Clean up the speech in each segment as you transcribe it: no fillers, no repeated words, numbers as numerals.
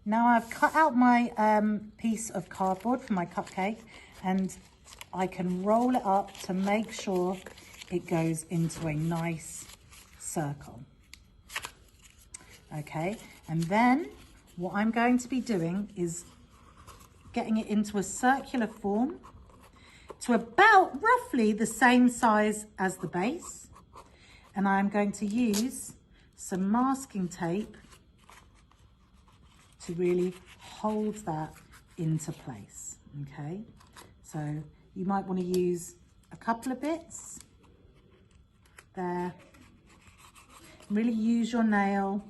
Now I've cut out my piece of cardboard for my cupcake, and I can roll it up to make sure it goes into a nice circle. Okay, and then what I'm going to be doing is getting it into a circular form to about roughly the same size as the base. And I'm going to use some masking tape to really hold that into place, okay? So you might want to use a couple of bits there. Really use your nail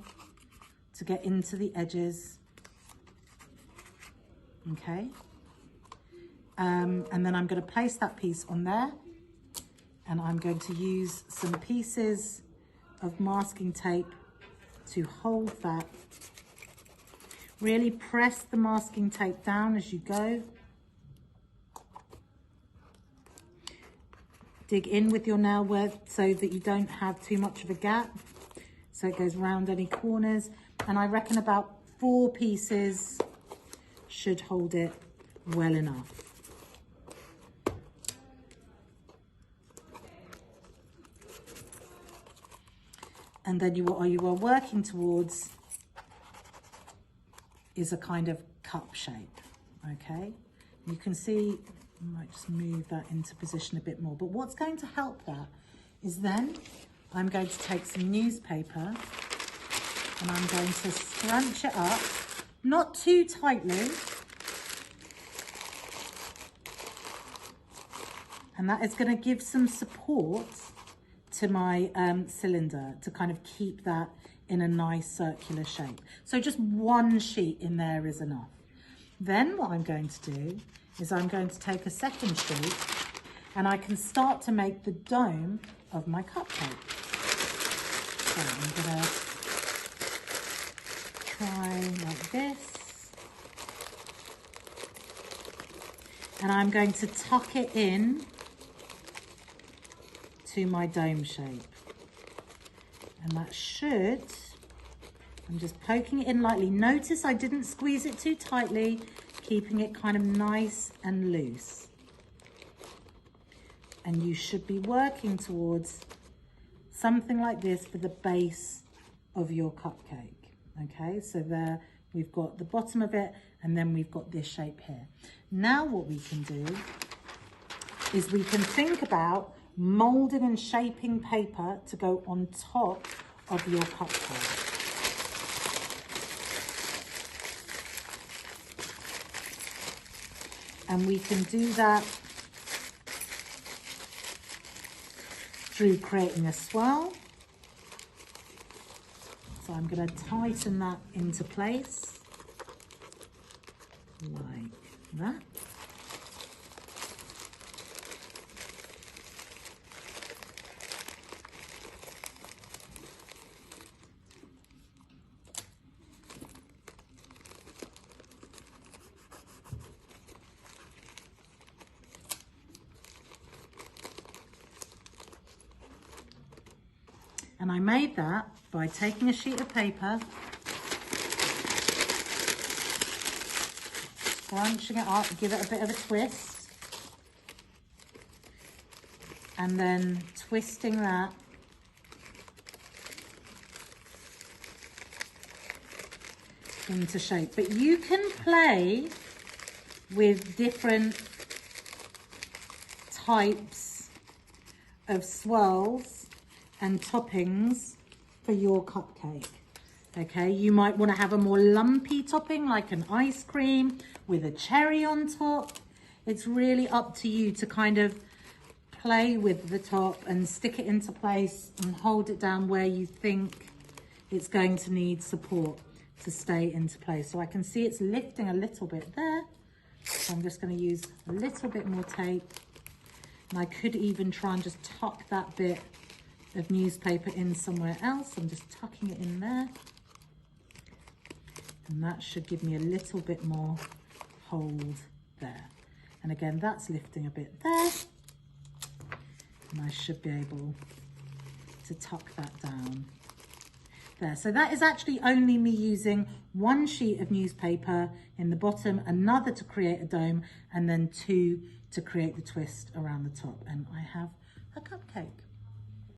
to get into the edges, okay? And then I'm going to place that piece on there, and I'm going to use some pieces of masking tape to hold that. Really press the masking tape down as you go. Dig in with your nail so that you don't have too much of a gap, so it goes round any corners. And I reckon about 4 pieces should hold it well enough. And then what you are working towards is a kind of cup shape, okay? You can see, I might just move that into position a bit more, but what's going to help that is then I'm going to take some newspaper and I'm going to scrunch it up, not too tightly, and that is going to give some support to my cylinder to kind of keep that in a nice circular shape. So just 1 sheet in there is enough. Then what I'm going to do is I'm going to take a second sheet and I can start to make the dome of my cupcake. So I'm gonna try like this. And I'm going to tuck it in to my dome shape. And that should, I'm just poking it in lightly. Notice I didn't squeeze it too tightly, keeping it kind of nice and loose. And you should be working towards something like this for the base of your cupcake. Okay, so there we've got the bottom of it, and then we've got this shape here. Now what we can do is we can think about molding and shaping paper to go on top of your cupcake. And we can do that through creating a swirl. So I'm going to tighten that into place like that. And I made that by taking a sheet of paper, scrunching it up, give it a bit of a twist, and then twisting that into shape. But you can play with different types of swirls and toppings for your cupcake. Okay, you might want to have a more lumpy topping like an ice cream with a cherry on top. It's really up to you to kind of play with the top and stick it into place and hold it down where you think it's going to need support to stay into place. So I can see it's lifting a little bit there. So I'm just going to use a little bit more tape. And I could even try and just tuck that bit of newspaper in somewhere else. I'm just tucking it in there. And that should give me a little bit more hold there. And again, that's lifting a bit there. And I should be able to tuck that down. there. So that is actually only me using one sheet of newspaper in the bottom, another to create a dome, and then two to create the twist around the top. And I have a cupcake.